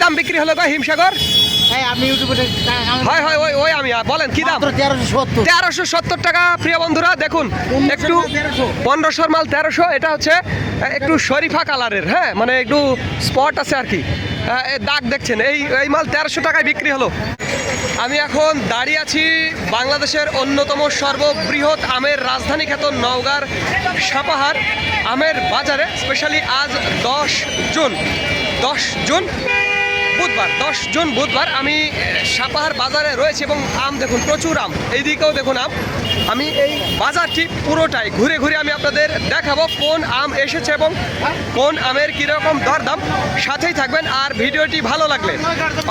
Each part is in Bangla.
দাম বিক্রি হলো গো হিমসাগর? হয় হয় ওই ওই আমি বলেন কি দাম? 1370 টাকা। প্রিয় বন্ধুরা দেখুন একটু 1500 মাল 1300। এটা হচ্ছে একটু শরীফা কালারের, হ্যাঁ মানে একটু স্পট আছে আর কি, দাগ দেখছেন। এই মাল 1300 টাকায় বিক্রি হলো। আমি এখন দাঁড়িয়ে আছি বাংলাদেশের অন্যতম সর্ববৃহৎ আমের রাজধানী খ্যাত নওগাঁর সাপাহার আমের বাজারে। স্পেশালি আজ 10 জুন বুধবার, 10 জুন বুধবার আমি সাপাহার বাজারে রয়েছে এবং আম দেখুন প্রচুর আম, এইদিকেও দেখুন আম। আমি এই বাজারটি পুরোটাই ঘুরে ঘুরে আমি আপনাদের দেখাবো কোন আম এসেছে এবং কোন আমের কীরকম দরদাম। সাথেই থাকবেন আর ভিডিওটি ভালো লাগলে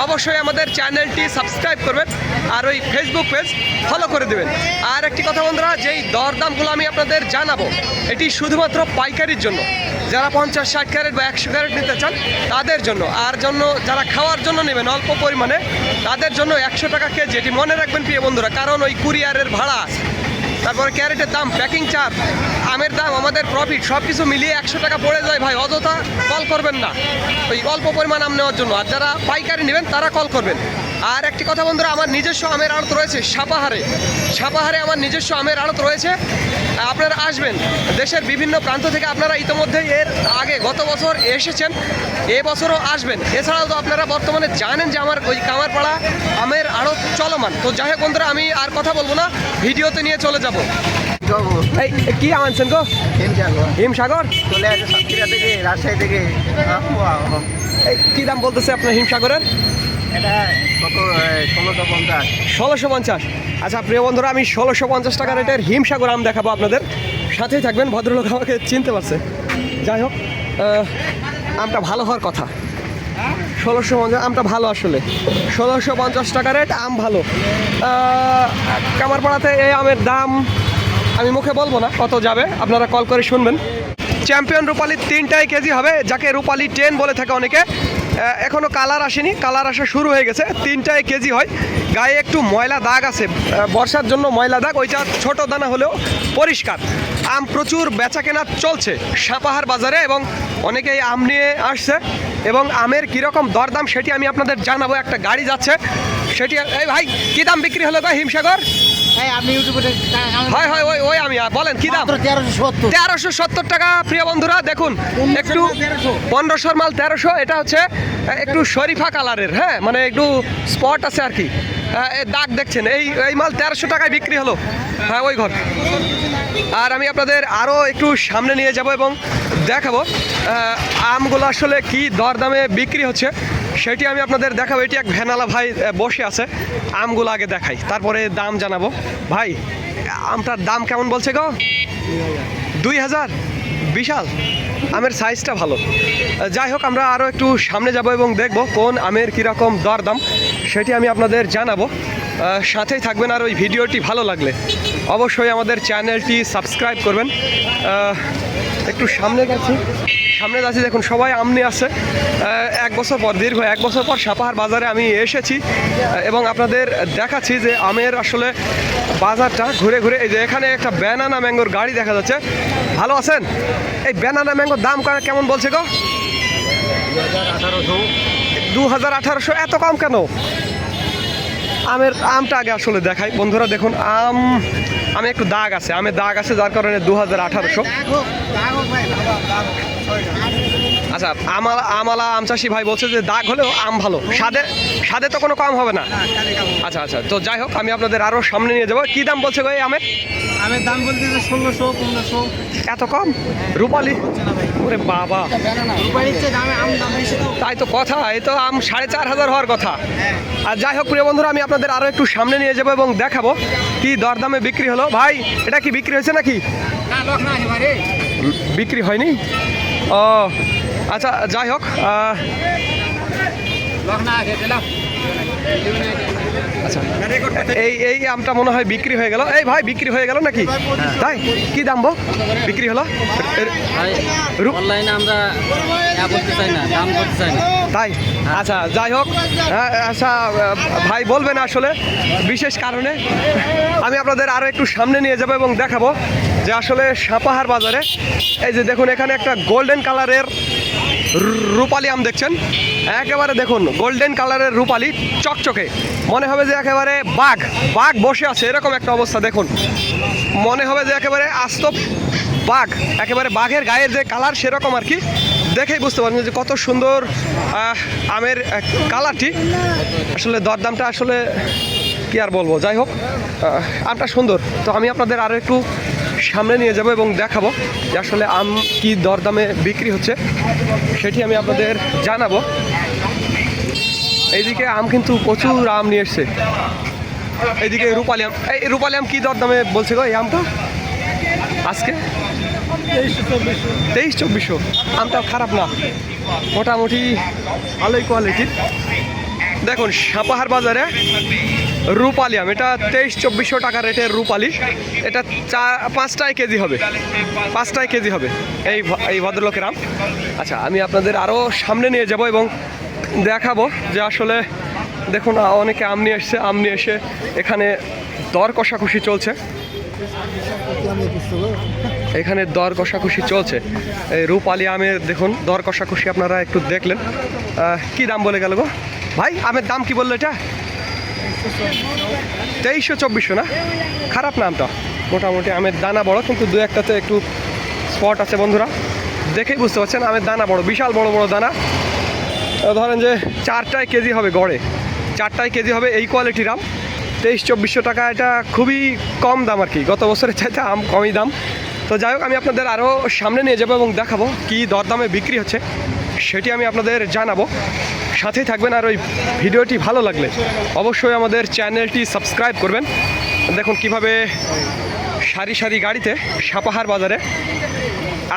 অবশ্যই আমাদের চ্যানেলটি সাবস্ক্রাইব করবেন আর ওই ফেসবুক পেজ ফলো করে দেবেন। আর একটি কথা বন্ধুরা, যেই দরদামগুলো আমি আপনাদের জানাবো এটি শুধুমাত্র পাইকারির জন্য, যারা 50-60 ক্যারেট বা 100 ক্যারেট নিতে চান তাদের জন্য, আর যারা খাওয়ার জন্য নেবেন অল্প পরিমাণে তাদের জন্য 100 টাকা কেজি। এটি মনে রাখবেন প্রিয় বন্ধুরা, কারণ ওই কুরিয়ারের ভাড়া, তারপরে ক্যারেটের দাম, প্যাকিং চার্জ, আমের দাম, আমাদের প্রফিট সব কিছু মিলিয়ে 100 টাকা পড়ে যায় ভাই। অযথা কল করবেন না ওই অল্প পরিমাণ আম নেওয়ার জন্য, আর যারা পাইকারি নেবেন তারা কল করবেন। আর একটি কথা বন্ধুরা, আমার নিজস্ব আমের আড়ত রয়েছে সাপাহারে আমার নিজস্ব আমের আড়ত রয়েছে। আপনারা আসবেন দেশের বিভিন্ন প্রান্ত থেকে, আপনারা ইতিমধ্যে এর আগে গত বছর এসেছেন, এবছরও আসবেন। এছাড়াও তো আপনারা বর্তমানে জানেন যে আমার ওই কামারপাড়া আমের আড়ত চলমান। তো যাই হোক বন্ধুরা, আমি আর কথা বলবো না, ভিডিওতে নিয়ে চলে যাব। এই কি আনছেন গো? হিমসাগর চলে আসে সাতক্ষীরা থেকে, রাজশাহী থেকে। এই কি দাম বলতেছে আপনার হিমসাগরের? এটা 1650। 1650। আচ্ছা প্রিয় বন্ধুরা, আমি 1650 টাকা রেটের হিমসাগর আম দেখাবো আপনাদের। সাথেই থাকবেন, ভদ্রলোক আমাকে চিনতে পারছে। যাই হোক, আমটা ভালো হওয়ার কথা। 1650 আমটা ভালো, আসলে 1650 টাকা রেট, আম ভালো। কামারপাড়াতে এই আমের দাম আমি মুখে বলবো না কত যাবে, আপনারা কল করে শুনবেন। চ্যাম্পিয়ন রূপালি 3টাই কেজি হবে, যাকে রূপালি 10 বলে থাকে অনেকে। এখনও কালার আসেনি, কালার আসা শুরু হয়ে গেছে। 3টায় কেজি হয়। গায়ে একটু ময়লা দাগ আছে, বর্ষার জন্য ময়লা দাগ, ওইটা ছোট দানা হলেও পরিষ্কার। আম প্রচুর বেচা কেনা চলছে সাপাহার বাজারে এবং অনেকেই আম নিয়ে আসছে এবং আমের কীরকম দরদাম সেটি আমি আপনাদের জানাবো। একটা গাড়ি যাচ্ছে সেটি। এই ভাই কী দাম বিক্রি হলো গো হিমসাগর? হয় হয় ওই ওই আমি বলেন কি দাম? 1370 টাকা। প্রিয় বন্ধুরা দেখুন একটু 1500 মাল 1300। এটা হচ্ছে একটু শরীফা কালারের, হ্যাঁ মানে একটু স্পট আছে আর কি, দাগ দেখছেন। এই মাল 1300 টাকায় বিক্রি হলো, হ্যাঁ ওই ঘর। আর আমি আপনাদের আরও একটু সামনে নিয়ে যাব এবং দেখাবো আমগুলো আসলে কি দরদামে বিক্রি হচ্ছে সেটি আমি আপনাদের দেখাবো। এটি এক ভ্যানালা ভাই বসে আছে, আমগুলো আগে দেখাই তারপরে দাম জানাবো। ভাই আমটার দাম কেমন বলছে গো? 2000। বিশাল আমের সাইজটা ভালো। যাই হোক, আমরা আরও একটু সামনে যাব এবং দেখব কোন আমের কীরকম দরদাম সেটি আমি আপনাদের জানাবো। সাথেই থাকবেন আর ওই ভিডিওটি ভালো লাগলে অবশ্যই আমাদের চ্যানেলটি সাবস্ক্রাইব করবেন। একটু সামনে যাচ্ছি দেখুন সবাই আম নিয়ে আসছে। দীর্ঘ এক বছর পর সাপাহার বাজারে আমি এসেছি এবং আপনাদের দেখাচ্ছি যে আমের আসলে বাজারটা ঘুরে ঘুরে। এই যে এখানে একটা ব্যানানা ম্যাঙ্গোর গাড়ি দেখা যাচ্ছে। ভালো আছেন? এই ব্যানানা ম্যাঙ্গোর দাম কেমন বলছে গো? 2018। এত কম কেন? আমটা আগে আসলে দেখাই বন্ধুরা। দেখুন আমি একটু দাগ আছে, আমের দাগ আছে, যার কারণে 2018। আচ্ছা, আমালা আম চাষি ভাই বলছে যে দাগ হলেও আম ভালো, স্বাদে তো কোনো কম হবে না। আচ্ছা, তো যাই হোক, আমি আপনাদের আরও সামনে নিয়ে যাবো। কি দাম বলছে গো এই আমের দাম বলতে 1600-1500। এত কম? রূপালি? ওরে বাবা, তাই তো কথা। এই তো আম 4500 হওয়ার কথা। আর যাই হোক প্রিয় বন্ধুরা, আমি আপনাদের আরও একটু সামনে নিয়ে যাবো এবং দেখাবো কি দরদামে বিক্রি হলো। ভাই এটা কি বিক্রি হয়েছে নাকি? বিক্রি হয়নি? ও আচ্ছা, যাই হোক। আচ্ছা, এই আমটা মনে হয় বিক্রি হয়ে গেল। এই ভাই বিক্রি হয়ে গেল নাকি? তাই কি দাম বিক্রি হলো? অনলাইনে আমরা বলতে চাই না, দাম বলতে চাই না। তাই? আচ্ছা, যাই হোক। আচ্ছা ভাই বলবেন আসলে বিশেষ কারণে। আমি আপনাদের আরও একটু সামনে নিয়ে যাব এবং দেখাবো যে আসলে সাপাহার বাজারে এই যে দেখুন এখানে একটা গোল্ডেন কালারের রূপালি আম দেখছেন, একেবারে দেখুন গোল্ডেন কালারের রূপালি, চকচকে, মনে হবে যে একেবারে বাঘ বাঘ বসে আছে এরকম একটা অবস্থা। দেখুন মনে হবে যে একেবারে আস্ত বাঘ, একেবারে বাঘের গায়ের যে কালার সেরকম আর কি, দেখেই বুঝতে পারছেন যে কত সুন্দর আমের কালারটি। আসলে দরদামটা আসলে কি আর বলবো, যাই হোক আমটা সুন্দর। তো আমি আপনাদের আরও একটু সামনে নিয়ে যাব এবং দেখাবো যে আসলে আম কি দরদামে বিক্রি হচ্ছে, সেটি আমি আপনাদের জানাবো। এইদিকে আম কিন্তু প্রচুর আম নিয়ে এসছে, এইদিকে রূপালি আম। এই রূপালি আম কী দরদামে বলছে গো এই আমটা আজকে? 2300-2400। আমটা খারাপ না, মোটামুটি ভালোই কোয়ালিটির। দেখুন সাপাহার বাজারে রূপালি আম, এটা 2300-2400 টাকা রেটের রূপালি। এটা 5টায় কেজি হবে, 5টায় কেজি হবে এই ভদ্রলোকের আম। আচ্ছা আমি আপনাদের আরও সামনে নিয়ে যাব এবং দেখাবো যে আসলে দেখুন অনেকে আম নিয়ে এসছে, আম নিয়ে এসে এখানে দর কষাকষি চলছে, এখানে দর কষাকষি চলছে। এই রূপালি আমের দেখুন দর কষাকষি আপনারা একটু দেখলেন। কি দাম বলে গেল গো ভাই? আমের দাম কি বললো এটা? 2300-2400 না, খারাপ না আমটা, মোটামুটি আমের দানা বড়, কিন্তু দু একটাতে একটু স্পট আছে বন্ধুরা, দেখেই বুঝতে পারছেন আমের দানা বড়, বিশাল বড় বড় দানা। ধরেন যে 4টায় কেজি হবে, গড়ে 4টায় কেজি হবে এই কোয়ালিটির আম। 2300-2400 টাকা, এটা খুবই কম দাম আর কি, গত বছরের চাইতে আম কমই দাম। তো যাই হোক আমি আপনাদের আরও সামনে নিয়ে যাবো এবং দেখাবো কী দরদামে বিক্রি হচ্ছে, সেটি আমি আপনাদের জানাবো। সাথেই থাকবেন, আর ওই ভিডিওটি ভালো লাগলে অবশ্যই আমাদের চ্যানেলটি সাবস্ক্রাইব করবেন। দেখুন কিভাবে সারি সারি গাড়িতে সাপাহার বাজারে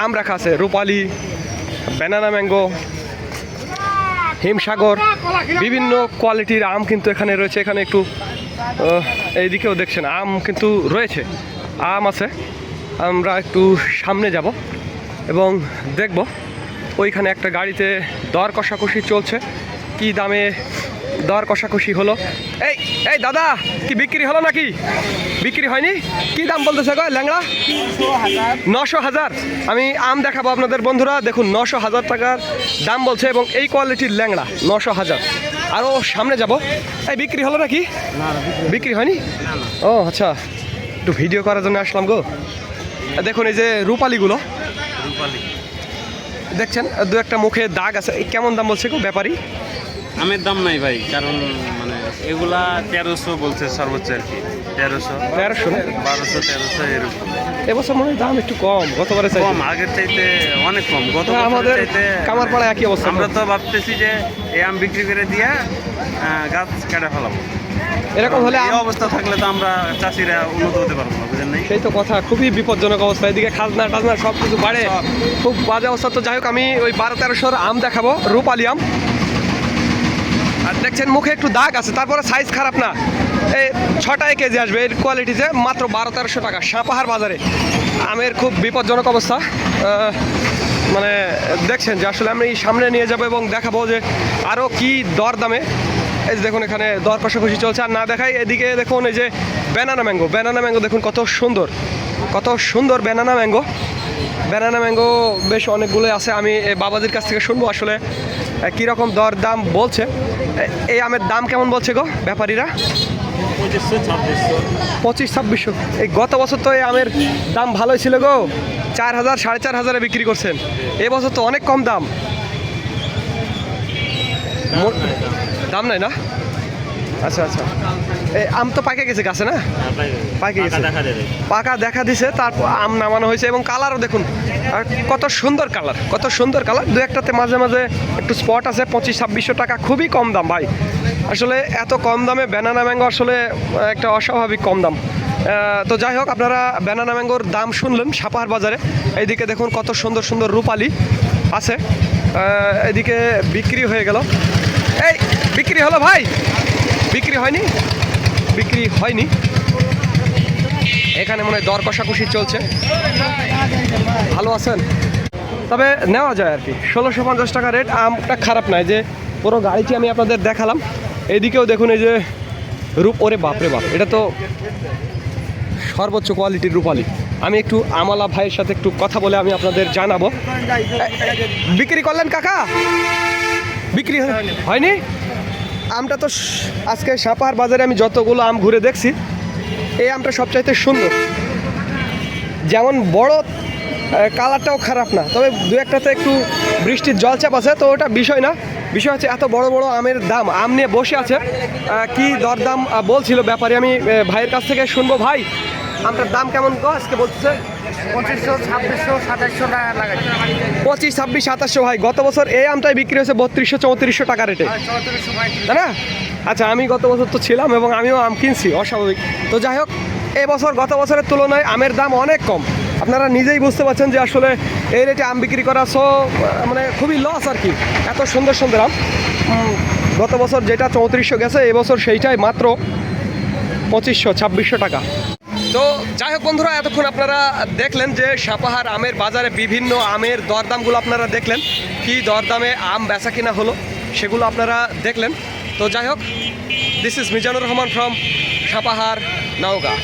আম রাখা আছে, রূপালি, ব্যানানা ম্যাঙ্গো, হিমসাগর, বিভিন্ন কোয়ালিটির আম কিন্তু এখানে রয়েছে। এখানে একটু এইদিকেও দেখছেন আম কিন্তু রয়েছে, আম আছে। আমরা একটু সামনে যাব এবং দেখব ওইখানে একটা গাড়িতে দর কষাকষি চলছে, কি দামে দর কষাকষি হলো। এই এই দাদা কি বিক্রি হলো নাকি? বিক্রি হয়নি? কি দাম বলতেছে গো ল্যাংড়া? 900,000। আমি আম দেখাবো আপনাদের বন্ধুরা, দেখুন 900,000 টাকার দাম বলছে এবং এই কোয়ালিটির ল্যাংড়া 900,000। আরও সামনে যাব। এই বিক্রি হলো নাকি? বিক্রি হয়নি? ও আচ্ছা, একটু ভিডিও করার জন্য আসলাম গো। দেখুন এই যে রূপালিগুলো দেখছেন, দু একটা মুখে দাগ আছে। কেমন দাম বলছে গো ব্যাপারী? আমের দাম নাই ভাই, কারণ মানে এগুলা 1300 বলছে সর্বোচ্চ আর কি, 1300 1200 1300 এরকম। এবছর মনে হয় দাম একটু কম, গতবারে চাইতে কম, আগের চাইতে অনেক কম। গত আমাদের চাইতে কামারপাড়ায় একই অবস্থা। আমরা তো ভাবতেছি যে এই আম বিক্রি করে দিয়ে গাছ কেটে ফেলাবো। এরকম হলে এই অবস্থা থাকলে তো আমরা চাষিরা উন্নত হতে পারবো না, বুঝেন নাই? সেই তো কথা, খুবই বিপজ্জনক অবস্থা। এদিকে খাজনা টাজনা সব কিছু বাড়ে, খুব বাজে অবস্থা। তো যাই হোক আমি ওই 1200-1300 আম দেখাবো, রূপালি আম। আর দেখছেন মুখে একটু দাগ আছে, তারপরে সাইজ খারাপ না। এই 6টায় কেজি আসবে এর কোয়ালিটিতে, মাত্র 1200-1300 টাকা সাপাহার বাজারে। আমের খুব বিপজ্জনক অবস্থা। মানে দেখছেন যে আসলে আমি সামনে নিয়ে যাব এবং দেখাবো যে আরও কি দর দামে। এই যে দেখুন এখানে দর কষাকষি চলছে। আর না দেখাই এদিকে দেখুন এই যে ব্যানানা ম্যাঙ্গো, ব্যানানা ম্যাঙ্গো দেখুন কত সুন্দর, কত সুন্দর ব্যানানা ম্যাঙ্গো। ব্যানানা ম্যাঙ্গো বেশ অনেকগুলোই আছে। আমি এই বাবাজির কাছ থেকে শুনবো আসলে কীরকম দর দাম বলছে। এই আমের দাম কেমন বলছে গো ব্যাপারীরা? 2500-2600। এই গত বছর তো এই আমের দাম ভালোই ছিল গো, 4000 4500 বিক্রি করছেন। এবছর তো অনেক কম দাম। দাম নাই না? আচ্ছা আচ্ছা, এই আম তো পাকে গেছে গাছে না? পাকে গেছে, পাকা দেখা দিছে, তারপর আম নামানো হয়েছে এবং কালারও দেখুন আর কত সুন্দর কালার, কত সুন্দর কালার। দু একটাতে মাঝে মাঝে একটু স্পট আছে। 2500-2600 টাকা, খুবই কম দাম ভাই। আসলে এত কম দামে ব্যানানা ম্যাঙ্গো আসলে একটা অস্বাভাবিক কম দাম। তো যাই হোক আপনারা ব্যানানা ম্যাঙ্গোর দাম শুনলেন সাপাহার বাজারে। এইদিকে দেখুন কত সুন্দর সুন্দর রূপালি আছে, এদিকে বিক্রি হয়ে গেল। এই বিক্রি হলো ভাই? বিক্রি হয়নি? বিক্রি হয়নি। এখানে মনে হয় দর কষাকষি চলছে। ভালো আছেন? তবে নেওয়া যায় আর কি। 1650 টাকা রেট। আমটা খারাপ নয়, যে পুরো গাড়িটি আমি আপনাদের দেখালাম। এইদিকেও দেখুন এই যে ওরে বাপরে বাপ, এটা তো সর্বোচ্চ কোয়ালিটির রূপালি। আমি একটু আমলা ভাইয়ের সাথে একটু কথা বলে আমি আপনাদের জানাবো। বিক্রি করলেন কাকা? বিক্রি হয়নি? আমটা তো আজকে সাপাহার বাজারে আমি যতগুলো আম ঘুরে দেখছি, এই আমটা সবচাইতে সুন্দর। যেমন বড়, কালারটাও খারাপ না, তবে দু একটাতে একটু বৃষ্টির জলচাপ আছে, তো ওটা বিষয় না। বিষয় হচ্ছে এত বড় বড় আমের দাম। আম নিয়ে বসে আছে, কি দরদাম বলছিল ব্যাপারে, আমি ভাইয়ের কাছ থেকে শুনবো। ভাই, আমটার দাম কেমন গো আজকে বলছে? 2500, 2600, 2700 টাকা লাগাচ্ছে। 25, 26, 2700। ভাই, গত বছর এই আমটাই বিক্রি হয়েছে 3200, 3400 টাকা রেটে, 3400, তাই না? আচ্ছা, আমি গত বছর তো ছিলাম এবং আমিও আম কিনছি, অস্বাভাবিক। তো যাই হোক, এবছর গত বছরের তুলনায় আমের দাম অনেক কম। আপনারা নিজেই বুঝতে পারছেন যে আসলে এই রেটে আম বিক্রি করা মানে খুবই লস আর কি। এত সুন্দর সুন্দর আম, গত বছর যেটা 3400 গেছে, এবছর সেইটাই মাত্র 2500, 2600 টাকা। তো যাই হোক বন্ধুরা, এতক্ষণ আপনারা দেখলেন যে সাপাহার আমের বাজারে বিভিন্ন আমের দরদামগুলো আপনারা দেখলেন, কি দরদামে আম বেচা কিনা হলো সেগুলো আপনারা দেখলেন। তো যাই হোক, this is Mizanur Rahman from Sapahar, Naogaon.